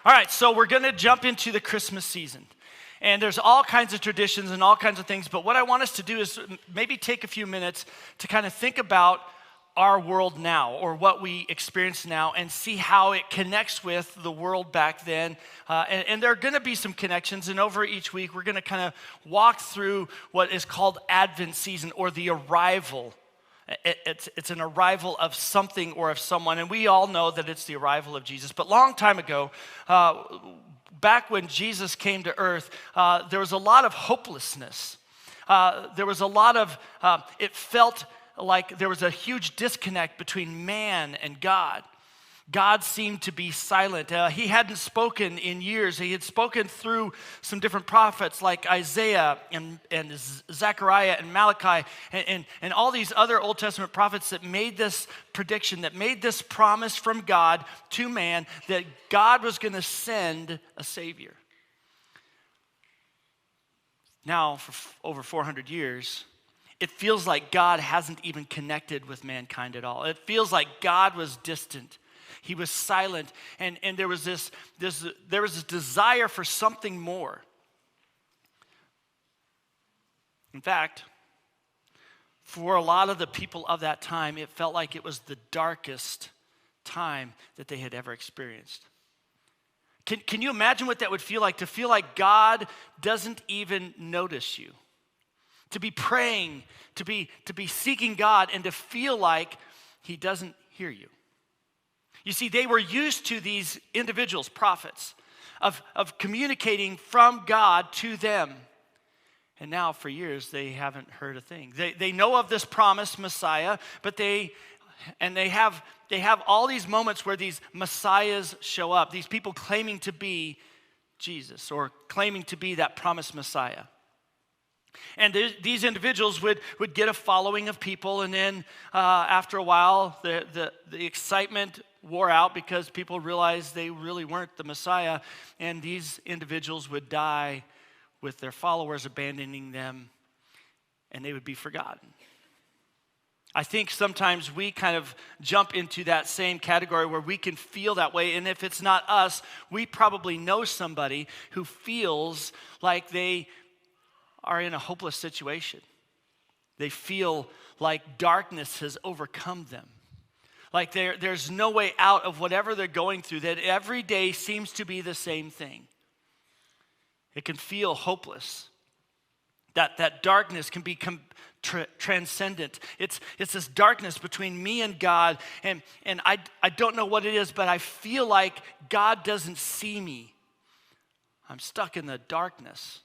All right, so we're going to jump into the Christmas season. And there's all kinds of traditions and all kinds of things, but what I want us to do is maybe take a few minutes to kind of think about our world now, or what we experience now, and see how it connects with the world back then. And there are going to be some connections, and over each week we're going to kind of walk through what is called Advent season, or the arrival. It's an arrival of something or of someone, and we all know that it's the arrival of Jesus. But long time ago, back when Jesus came to earth, there was a lot of hopelessness. There was a lot of, it felt like there was a huge disconnect between man and God. God seemed to be silent. He hadn't spoken in years. He had spoken through some different prophets like Isaiah and Zechariah and Malachi and all these other Old Testament prophets that made this prediction, that made this promise from God to man that God was going to send a Savior. Now, for over 400 years, it feels like God hasn't even connected with mankind at all. It feels like God was distant. He was silent, and there was this desire for something more. In fact, for a lot of the people of that time, it felt like it was the darkest time that they had ever experienced. Can you imagine what that would feel like? To feel like God doesn't even notice you. To be praying, to be seeking God, and to feel like He doesn't hear you. You see, they were used to these individuals, prophets, of communicating from God to them. And now for years, they haven't heard a thing. They know of this promised Messiah, but they have all these moments where these Messiahs show up, these people claiming to be Jesus or claiming to be that promised Messiah. And these individuals would get a following of people, and then after a while, the excitement wore out because people realized they really weren't the Messiah, and these individuals would die with their followers abandoning them, and they would be forgotten. I think sometimes we kind of jump into that same category where we can feel that way, and if it's not us, we probably know somebody who feels like they are in a hopeless situation. They feel like darkness has overcome them. Like there's no way out of whatever they're going through, that every day seems to be the same thing. It can feel hopeless. That darkness can become transcendent. It's this darkness between me and God, and I don't know what it is, but I feel like God doesn't see me. I'm stuck in the darkness.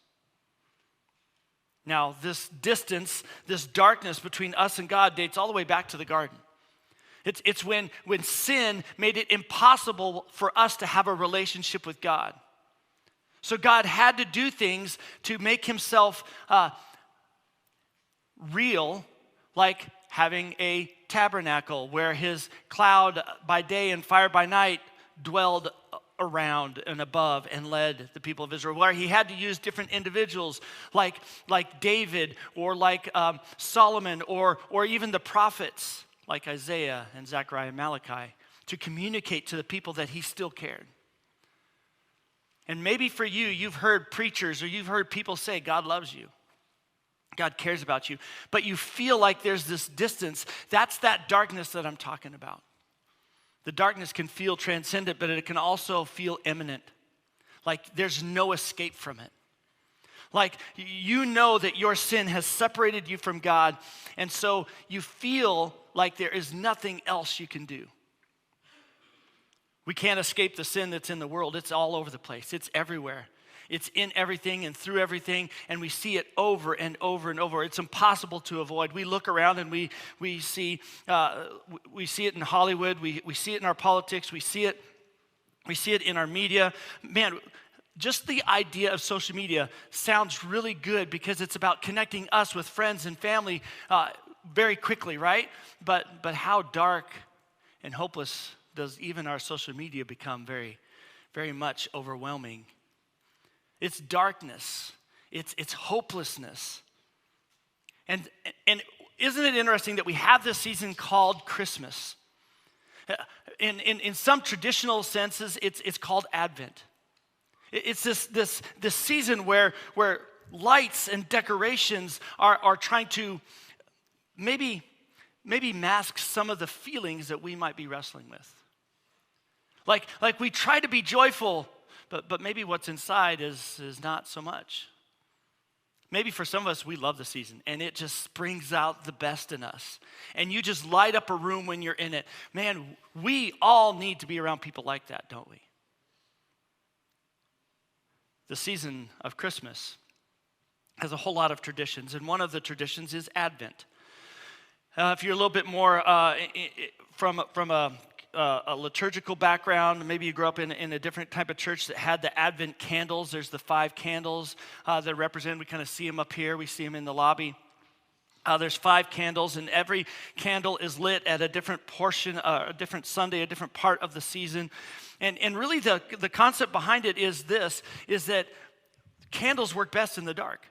Now, this distance, this darkness between us and God dates all the way back to the garden. It's when sin made it impossible for us to have a relationship with God. So God had to do things to make himself real, like having a tabernacle where his cloud by day and fire by night dwelled around and above and led the people of Israel, where he had to use different individuals like David or like Solomon or even the prophets like Isaiah and Zechariah and Malachi to communicate to the people that he still cared. And maybe for you, you've heard preachers or you've heard people say God loves you. God cares about you. But you feel like there's this distance. That's that darkness that I'm talking about. The darkness can feel transcendent, but it can also feel imminent. Like there's no escape from it. Like you know that your sin has separated you from God, and so you feel like there is nothing else you can do. We can't escape the sin that's in the world. It's all over the place. It's everywhere. It's in everything and through everything, and we see it over and over and over. It's impossible to avoid. We look around and we see it in Hollywood. We see it in our politics. We see it in our media. Man, just the idea of social media sounds really good because it's about connecting us with friends and family very quickly, right? But how dark and hopeless does even our social media become? Very, very much overwhelming. It's darkness. It's hopelessness. And isn't it interesting that we have this season called Christmas? In some traditional senses, it's called Advent. It's this season where lights and decorations are trying to maybe mask some of the feelings that we might be wrestling with. Like we try to be joyful, but maybe what's inside is not so much. Maybe for some of us, we love the season, and it just springs out the best in us. And you just light up a room when you're in it. Man, we all need to be around people like that, don't we? The season of Christmas has a whole lot of traditions, and one of the traditions is Advent. If you're a little bit more from a liturgical background, maybe you grew up in a different type of church that had the Advent candles. There's the 5 candles that represent, we kind of see them up here, we see them in the lobby. There's 5 candles, and every candle is lit at a different portion, a different Sunday, a different part of the season. And really the concept behind it is that candles work best in the dark.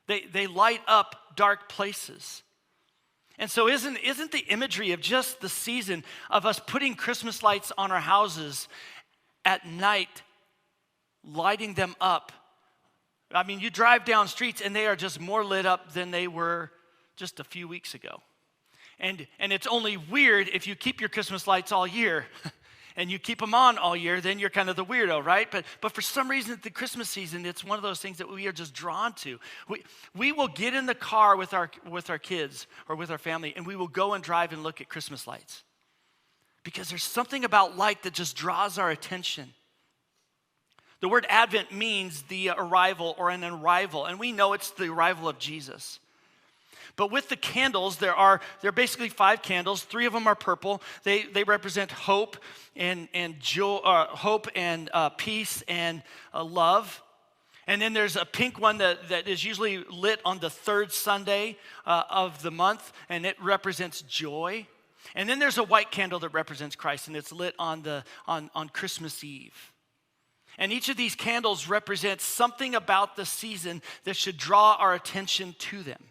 They light up dark places. And so isn't the imagery of just the season of us putting Christmas lights on our houses at night, lighting them up? I mean, you drive down streets and they are just more lit up than they were just a few weeks ago. And it's only weird if you keep your Christmas lights all year and you keep them on all year, then you're kind of the weirdo, right? But for some reason at the Christmas season, it's one of those things that we are just drawn to. We will get in the car with our kids or with our family, and we will go and drive and look at Christmas lights. Because there's something about light that just draws our attention. The word Advent means the arrival or an arrival, and we know it's the arrival of Jesus. But with the candles, there are basically 5 candles. 3 of them are purple. They represent hope and joy, hope and peace and love. And then there's a pink one that is usually lit on the 3rd Sunday of the month, and it represents joy. And then there's a white candle that represents Christ, and it's lit on Christmas Eve. And each of these candles represents something about the season that should draw our attention to them.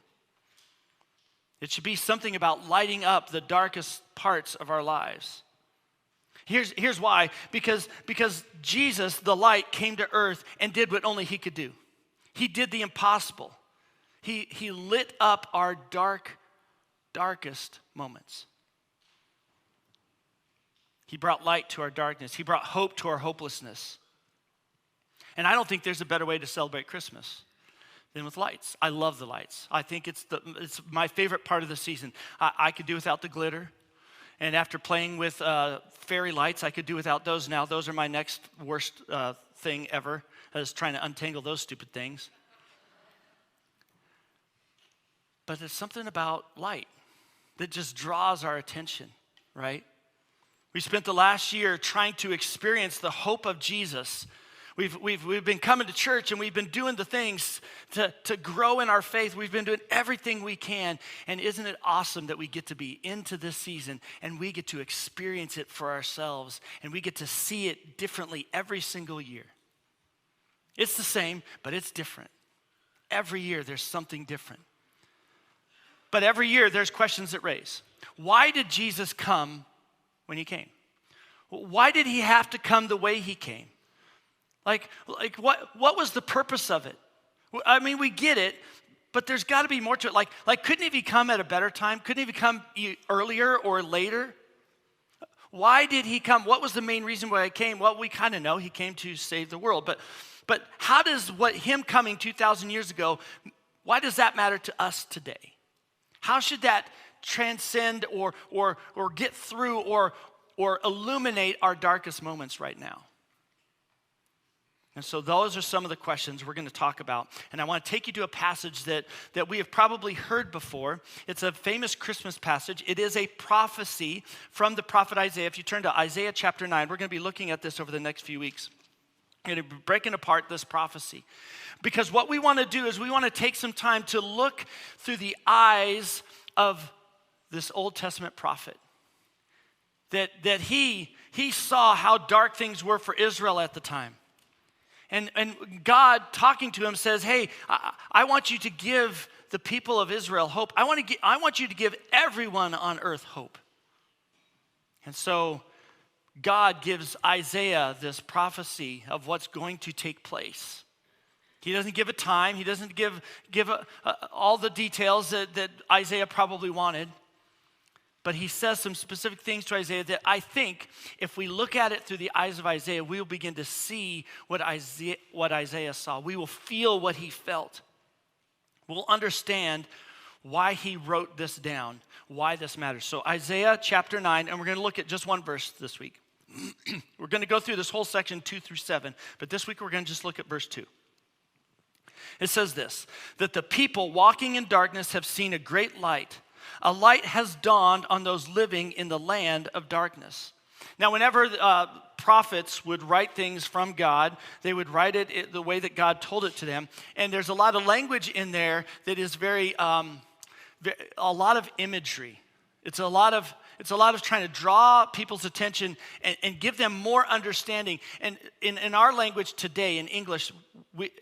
It should be something about lighting up the darkest parts of our lives. Here's why. Because Jesus, the light, came to earth and did what only he could do. He did the impossible. He lit up our darkest moments. He brought light to our darkness. He brought hope to our hopelessness. And I don't think there's a better way to celebrate Christmas than with lights. I love the lights. I think it's my favorite part of the season. I could do without the glitter. And after playing with fairy lights, I could do without those now. Those are my next worst thing ever, is trying to untangle those stupid things. But there's something about light that just draws our attention, right? We spent the last year trying to experience the hope of Jesus. We've been coming to church and we've been doing the things to grow in our faith. We've been doing everything we can. And isn't it awesome that we get to be into this season and we get to experience it for ourselves and we get to see it differently every single year? It's the same, but it's different. Every year there's something different. But every year there's questions that raise. Why did Jesus come when he came? Why did he have to come the way he came? Like what was the purpose of it? I mean, we get it, but there's got to be more to it. Like couldn't he come at a better time? Couldn't he come earlier or later? Why did he come? What was the main reason why he came? Well, we kind of know he came to save the world. But how does him coming 2,000 years ago, why does that matter to us today? How should that transcend or get through or illuminate our darkest moments right now? And so those are some of the questions we're going to talk about. And I want to take you to a passage that we have probably heard before. It's a famous Christmas passage. It is a prophecy from the prophet Isaiah. If you turn to Isaiah chapter 9, we're going to be looking at this over the next few weeks. We're going to be breaking apart this prophecy. Because what we want to do is we want to take some time to look through the eyes of this Old Testament prophet. That he saw how dark things were for Israel at the time. And God talking to him says, hey, I want you to give the people of Israel hope. I want you to give everyone on earth hope. And so God gives Isaiah this prophecy of what's going to take place. He doesn't give a time. He doesn't give all the details that Isaiah probably wanted. But he says some specific things to Isaiah that I think if we look at it through the eyes of Isaiah, we will begin to see what Isaiah saw. We will feel what he felt. We'll understand why he wrote this down, why this matters. So Isaiah chapter 9, and we're going to look at just one verse this week. We're going to go through this whole section 2 through 7, but this week we're going to just look at verse 2. It says this, that the people walking in darkness have seen a great light. A light has dawned on those living in the land of darkness. Now, whenever prophets would write things from God, they would write it the way that God told it to them. And there's a lot of language in there that is a lot of imagery. It's a lot of trying to draw people's attention and give them more understanding. And in our language today, in English,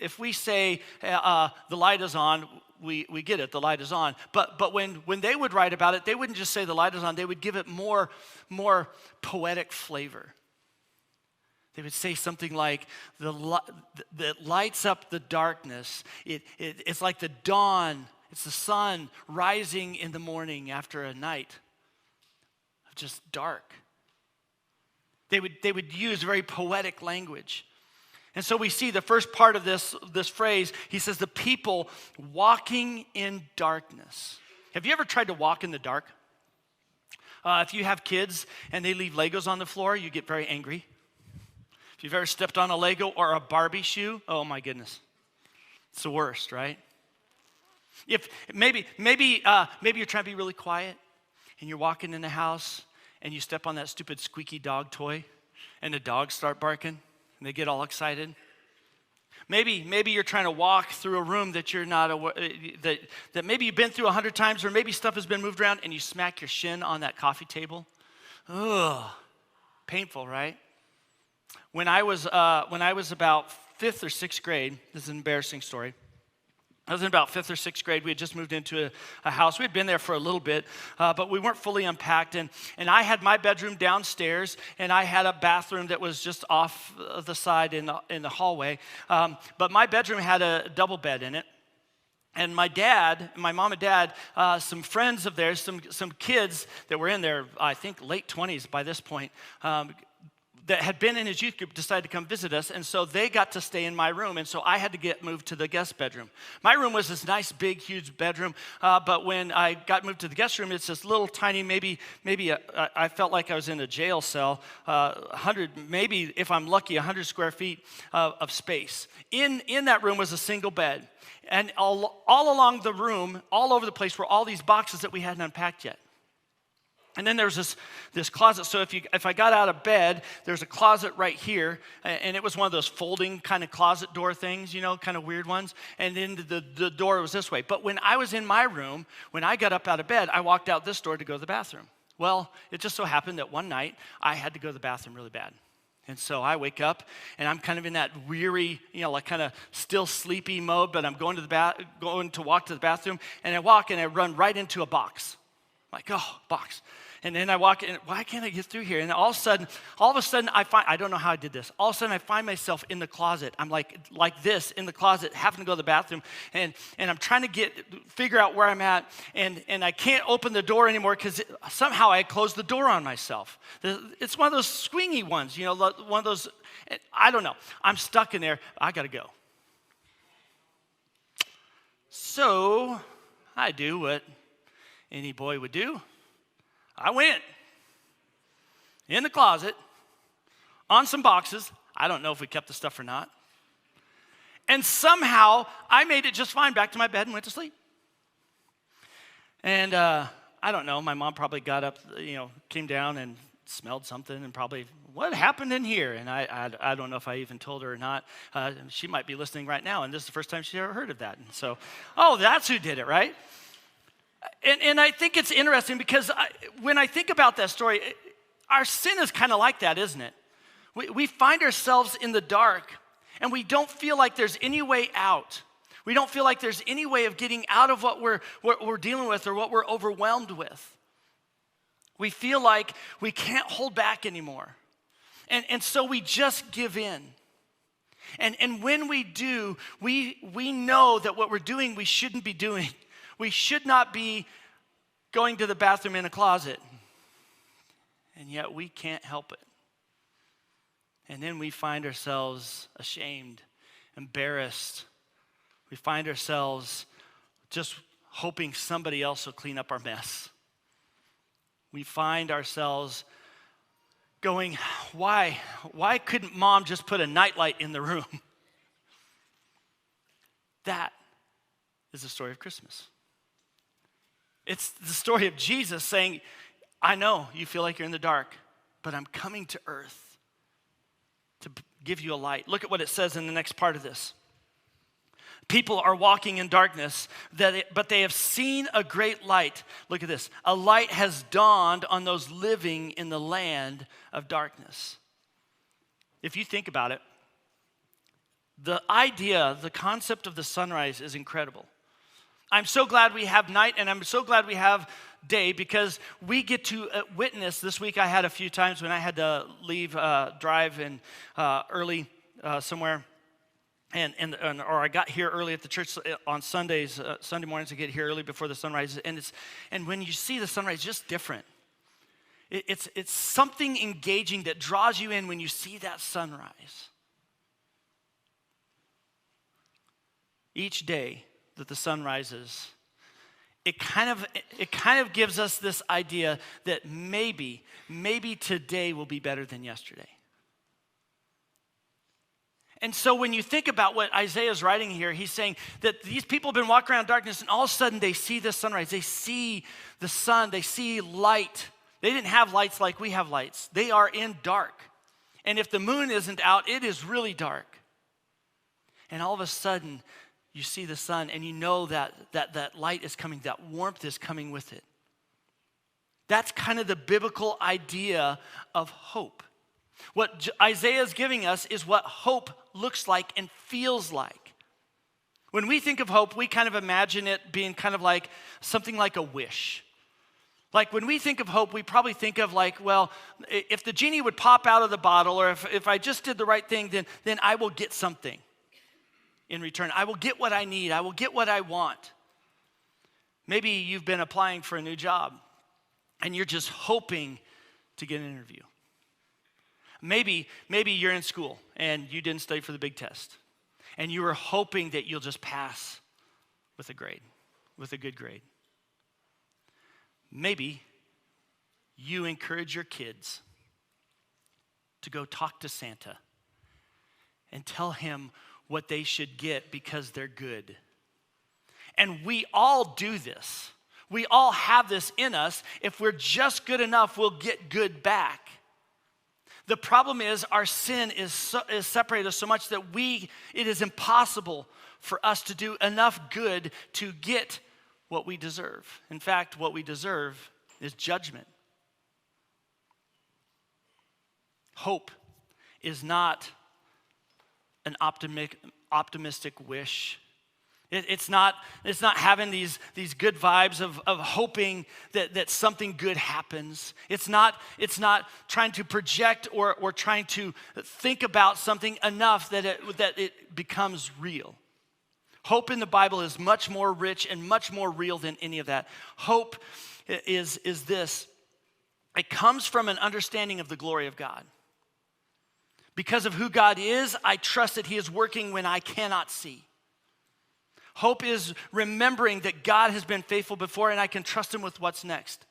if we say the light is on, we get it, the light is on. But when they would write about it, they wouldn't just say the light is on, they would give it more poetic flavor. They would say something like, that lights up the darkness. It's like the dawn. It's the sun rising in the morning after a night of just dark. They would use very poetic language. And so we see the first part of this phrase, he says, the people walking in darkness. Have you ever tried to walk in the dark? If you have kids and they leave Legos on the floor, you get very angry. If you've ever stepped on a Lego or a Barbie shoe, oh my goodness. It's the worst, right? If maybe you're trying to be really quiet and you're walking in the house and you step on that stupid squeaky dog toy and the dogs start barking. And they get all excited. Maybe you're trying to walk through a room that you're not aware, that maybe you've been through 100 times, or maybe stuff has been moved around and you smack your shin on that coffee table. Ugh, painful, right? When I was about 5th or 6th grade, this is an embarrassing story. I was in about 5th or 6th grade. We had just moved into a house. We had been there for a little bit, but we weren't fully unpacked. And I had my bedroom downstairs, and I had a bathroom that was just off the side in the hallway. But my bedroom had a double bed in it. And my mom and dad, some friends of theirs, some kids that were in their, I think, late 20s by this point, that had been in his youth group decided to come visit us, and so they got to stay in my room, and so I had to get moved to the guest bedroom. My room was this nice, big, huge bedroom, but when I got moved to the guest room, it's this little tiny, maybe I felt like I was in a jail cell, 100, maybe if I'm lucky, 100 square feet of space. In that room was a single bed, and all along the room, all over the place, were all these boxes that we hadn't unpacked yet. And then there's this closet. So if I got out of bed, there's a closet right here, and it was one of those folding kind of closet door things, kind of weird ones. And then the door was this way. But when I was in my room, when I got up out of bed, I walked out this door to go to the bathroom. Well, it just so happened that one night I had to go to the bathroom really bad. And so I wake up, and I'm kind of in that weary, like kind of still sleepy mode, but I'm going to walk to the bathroom, and I walk and I run right into a box. I'm like, oh, box. And then I walk in, why can't I get through here? And all of a sudden, I don't know how I did this. All of a sudden, I find myself in the closet. I'm like this in the closet, having to go to the bathroom. And I'm trying to figure out where I'm at. And I can't open the door anymore because somehow I closed the door on myself. It's one of those swingy ones, one of those, I don't know. I'm stuck in there. I got to go. So I do what any boy would do. I went in the closet on some boxes. I don't know if we kept the stuff or not. And somehow I made it just fine back to my bed and went to sleep. And I don't know, my mom probably got up, came down and smelled something and probably, what happened in here? And I don't know if I even told her or not. She might be listening right now, and this is the first time she's ever heard of that. And so, that's who did it, right? And I think it's interesting because when I think about that story, our sin is kind of like that, isn't it? We find ourselves in the dark, and we don't feel like there's any way out. We don't feel like there's any way of getting out of what we're dealing with or what we're overwhelmed with. We feel like we can't hold back anymore. And so we just give in. And when we do, we know that what we're doing we shouldn't be doing. We should not be going to the bathroom in a closet. And yet we can't help it. And then we find ourselves ashamed, embarrassed. We find ourselves just hoping somebody else will clean up our mess. We find ourselves going, why couldn't mom just put a nightlight in the room? That is the story of Christmas. It's the story of Jesus saying, I know you feel like you're in the dark, but I'm coming to earth to give you a light. Look at what it says in the next part of this. People are walking in darkness, but they have seen a great light. Look at this. A light has dawned on those living in the land of darkness. If you think about it, the idea, the concept of the sunrise is incredible. I'm so glad we have night and I'm so glad we have day because we get to witness. This week I had a few times when I had to leave, drive and early somewhere. Or I got here early at the church on Sundays, Sunday mornings. I get here early before the sun rises, and when you see the sunrise, it's just different. It's something engaging that draws you in when you see that sunrise. Each day that the sun rises, it kind of gives us this idea that maybe today will be better than yesterday. And so when you think about what Isaiah is writing here, he's saying that these people have been walking around darkness and all of a sudden they see the sunrise. They see the sun. They see light. They didn't have lights like we have lights. They are in dark. And if the moon isn't out, it is really dark. And all of a sudden you see the sun and you know that light is coming, that warmth is coming with it. That's kind of the biblical idea of hope. What Isaiah is giving us is what hope looks like and feels like. When we think of hope, we kind of imagine it being kind of like something like a wish. Like when we think of hope, we probably think of like, well, if the genie would pop out of the bottle or if I just did the right thing, then I will get something in return. I will get what I need. I will get what I want. Maybe you've been applying for a new job and you're just hoping to get an interview. Maybe you're in school and you didn't study for the big test. And you were hoping that you'll just pass with a good grade. Maybe you encourage your kids to go talk to Santa and tell him what they should get because they're good. And we all do this. We all have this in us. If we're just good enough, we'll get good back. The problem is our sin is separated us so much that it is impossible for us to do enough good to get what we deserve. In fact, what we deserve is judgment. Hope is not an optimistic wish. It's not having these good vibes of hoping that something good happens. It's not trying to project or trying to think about something enough that it becomes real. Hope in the Bible is much more rich and much more real than any of that. Hope is this. It comes from an understanding of the glory of God. Because of who God is, I trust that He is working when I cannot see. Hope is remembering that God has been faithful before and I can trust Him with what's next.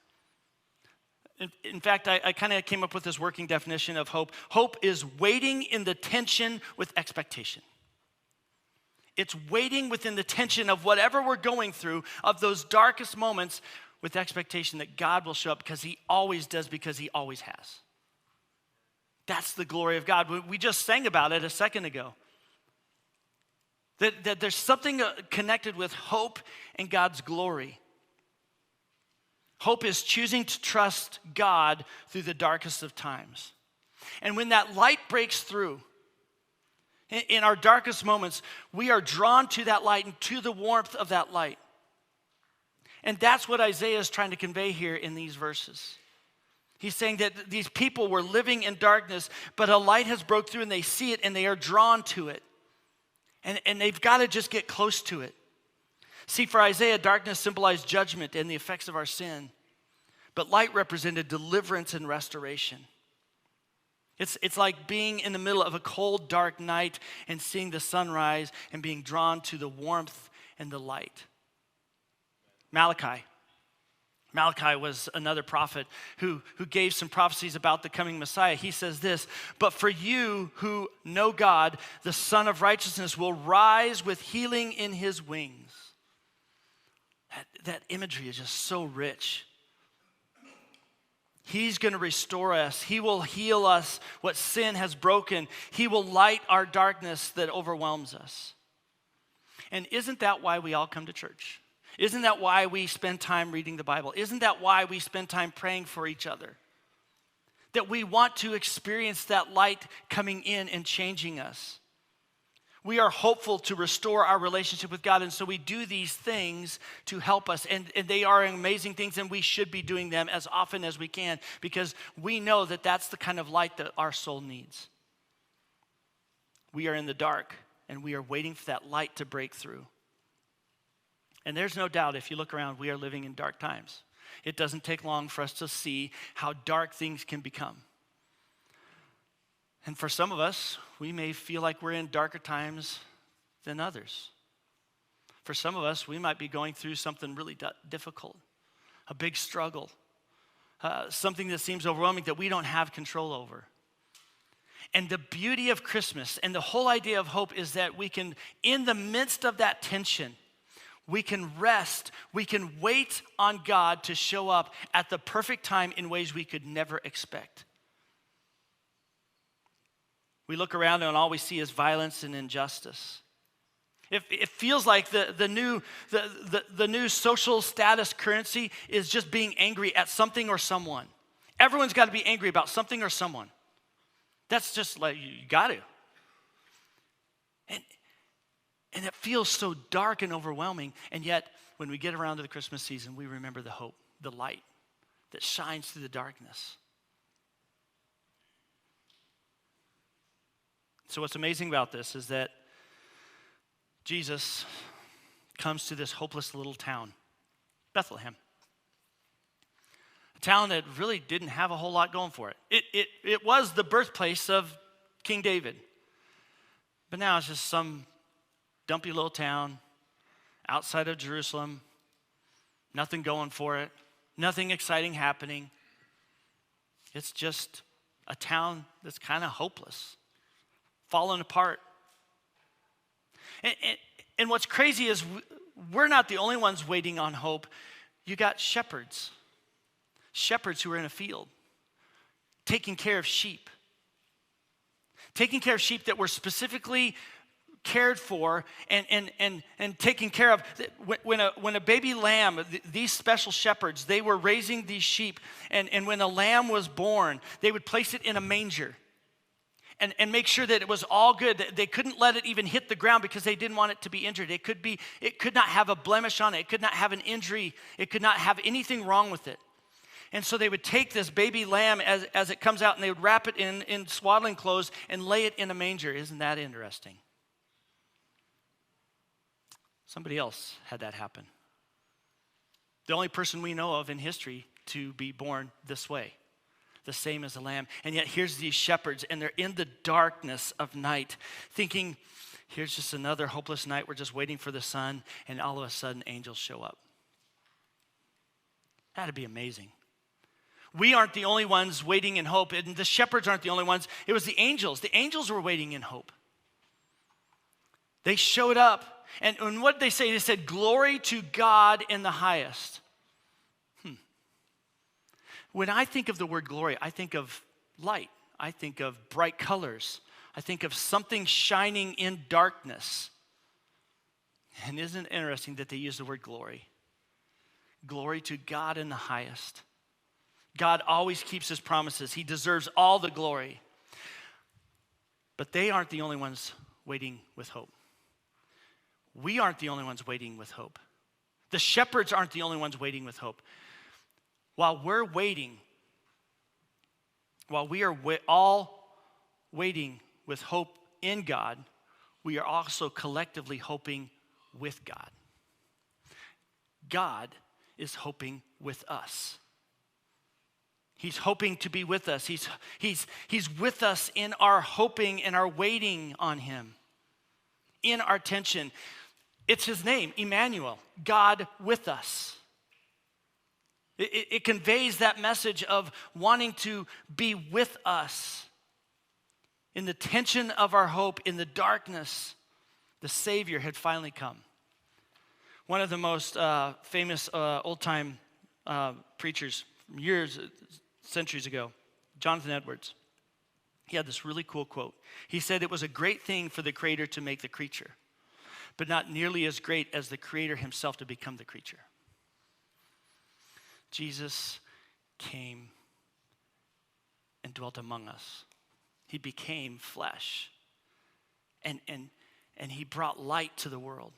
In fact, I kind of came up with this working definition of hope. Hope is waiting in the tension with expectation. It's waiting within the tension of whatever we're going through, of those darkest moments, with expectation that God will show up because He always does, because He always has. That's the glory of God. We just sang about it a second ago. That there's something connected with hope and God's glory. Hope is choosing to trust God through the darkest of times. And when that light breaks through, in our darkest moments, we are drawn to that light and to the warmth of that light. And that's what Isaiah is trying to convey here in these verses. He's saying that these people were living in darkness, but a light has broke through and they see it and they are drawn to it. And they've got to just get close to it. See, for Isaiah, darkness symbolized judgment and the effects of our sin. But light represented deliverance and restoration. It's like being in the middle of a cold, dark night and seeing the sunrise and being drawn to the warmth and the light. Malachi was another prophet who gave some prophecies about the coming Messiah. He says this, "But for you who know God, the Son of Righteousness will rise with healing in his wings." That imagery is just so rich. He's going to restore us. He will heal us what sin has broken. He will light our darkness that overwhelms us. And isn't that why we all come to church? Isn't that why we spend time reading the Bible? Isn't that why we spend time praying for each other? That we want to experience that light coming in and changing us. We are hopeful to restore our relationship with God, and so we do these things to help us. And they are amazing things, and we should be doing them as often as we can because we know that that's the kind of light that our soul needs. We are in the dark, and we are waiting for that light to break through. And there's no doubt, if you look around, we are living in dark times. It doesn't take long for us to see how dark things can become. And for some of us, we may feel like we're in darker times than others. For some of us, we might be going through something really difficult, a big struggle, something that seems overwhelming that we don't have control over. And the beauty of Christmas and the whole idea of hope is that we can, in the midst of that tension, we can rest, we can wait on God to show up at the perfect time in ways we could never expect. We look around and all we see is violence and injustice. It feels like the new social status currency is just being angry at something or someone. Everyone's got to be angry about something or someone. That's just like, you got to. And it feels so dark and overwhelming. And yet, when we get around to the Christmas season, we remember the hope, the light that shines through the darkness. So what's amazing about this is that Jesus comes to this hopeless little town, Bethlehem. A town that really didn't have a whole lot going for it. It was the birthplace of King David. But now it's just some dumpy little town outside of Jerusalem. Nothing going for it. Nothing exciting happening. It's just a town that's kind of hopeless, falling apart. And what's crazy is we're not the only ones waiting on hope. You got shepherds who are in a field, taking care of sheep that were specifically cared for and taken care of. When a baby lamb, these special shepherds, they were raising these sheep, and when a lamb was born, they would place it in a manger and make sure that it was all good. They couldn't let it even hit the ground because they didn't want it to be injured. It could not have a blemish on it. It could not have an injury. It could not have anything wrong with it. And so they would take this baby lamb as it comes out, and they would wrap it in swaddling clothes and lay it in a manger. Isn't that interesting? Somebody else had that happen. The only person we know of in history to be born this way, the same as a lamb. And yet here's these shepherds, and they're in the darkness of night, thinking, here's just another hopeless night. We're just waiting for the sun, and all of a sudden angels show up. That'd be amazing. We aren't the only ones waiting in hope, and the shepherds aren't the only ones. It was the angels. The angels were waiting in hope. They showed up, and what did they say? They said, "Glory to God in the highest." When I think of the word glory, I think of light. I think of bright colors. I think of something shining in darkness. And isn't it interesting that they use the word glory? Glory to God in the highest. God always keeps his promises. He deserves all the glory. But they aren't the only ones waiting with hope. We aren't the only ones waiting with hope. The shepherds aren't the only ones waiting with hope. While we're waiting, while we are all waiting with hope in God, we are also collectively hoping with God. God is hoping with us. He's hoping to be with us. He's with us in our hoping and our waiting on him, in our tension. It's his name, Emmanuel, God with us. It conveys that message of wanting to be with us. In the tension of our hope, in the darkness, the Savior had finally come. One of the most famous old-time preachers from centuries ago, Jonathan Edwards, he had this really cool quote. He said, "It was a great thing for the Creator to make the creature, but not nearly as great as the Creator himself to become the creature." Jesus came and dwelt among us. He became flesh, and he brought light to the world.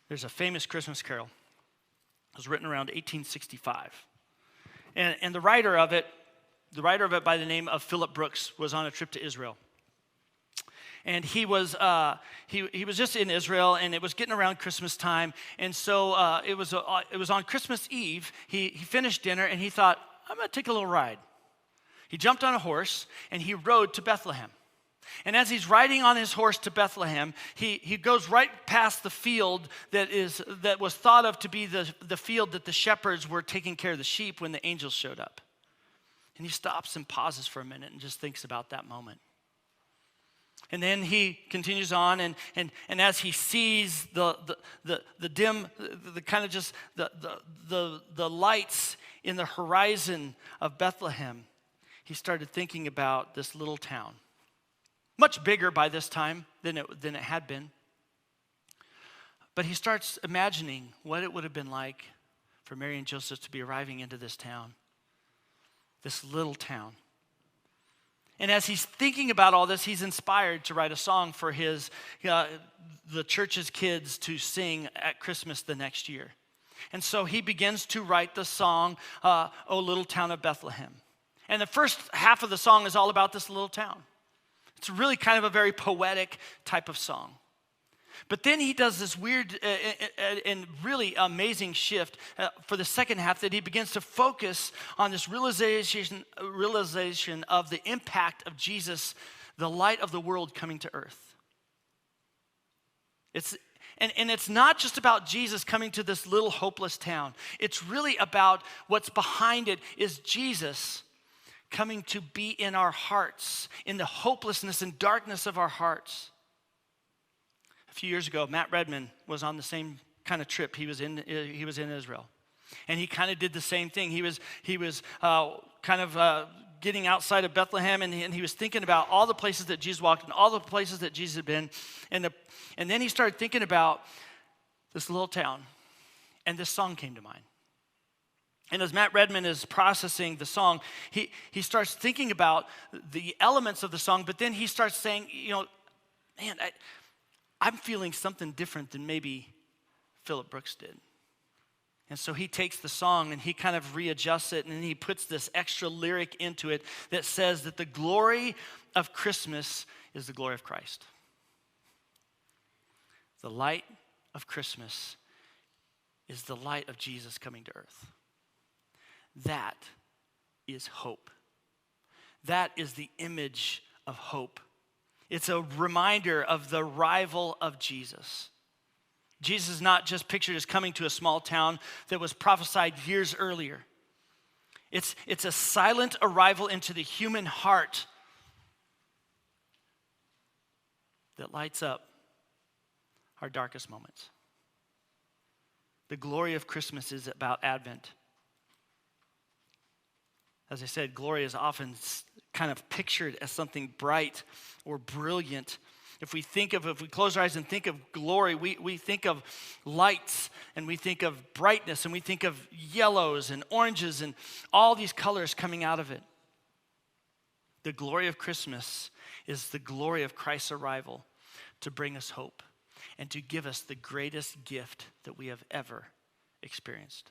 There's a famous Christmas carol. It was written around 1865. And the writer of it by the name of Philip Brooks was on a trip to Israel. And he was just in Israel, and it was getting around Christmas time. And so it was on Christmas Eve. He finished dinner, and he thought, I'm going to take a little ride. He jumped on a horse, and he rode to Bethlehem. And as he's riding on his horse to Bethlehem, he goes right past the field that was thought of to be the field that the shepherds were taking care of the sheep when the angels showed up. And he stops and pauses for a minute and just thinks about that moment. And then he continues on, and as he sees the dim, the kind of just the lights in the horizon of Bethlehem, he started thinking about this little town, much bigger by this time than it had been. But he starts imagining what it would have been like for Mary and Joseph to be arriving into this town, this little town. And as he's thinking about all this, he's inspired to write a song for the church's kids to sing at Christmas the next year. And so he begins to write the song, O Little Town of Bethlehem. And the first half of the song is all about this little town. It's really kind of a very poetic type of song. But then he does this weird and really amazing shift for the second half, that he begins to focus on this realization of the impact of Jesus, the light of the world, coming to earth. It's not just about Jesus coming to this little hopeless town. It's really about what's behind it is Jesus coming to be in our hearts, in the hopelessness and darkness of our hearts. A few years ago, Matt Redman was on the same kind of trip. He was in Israel, and he kind of did the same thing. He was getting outside of Bethlehem, and he was thinking about all the places that Jesus walked and all the places that Jesus had been, and then he started thinking about this little town, and this song came to mind. And as Matt Redman is processing the song, he starts thinking about the elements of the song, but then he starts saying, man, I'm feeling something different than maybe Philip Brooks did. And so he takes the song and he kind of readjusts it, and then he puts this extra lyric into it that says that the glory of Christmas is the glory of Christ. The light of Christmas is the light of Jesus coming to earth. That is hope. That is the image of hope. It's a reminder of the arrival of Jesus. Jesus is not just pictured as coming to a small town that was prophesied years earlier. It's a silent arrival into the human heart that lights up our darkest moments. The glory of Christmas is about Advent. As I said, glory is often kind of pictured as something bright or brilliant. If we close our eyes and think of glory, we think of lights, and we think of brightness, and we think of yellows and oranges and all these colors coming out of it. The glory of Christmas is the glory of Christ's arrival to bring us hope and to give us the greatest gift that we have ever experienced.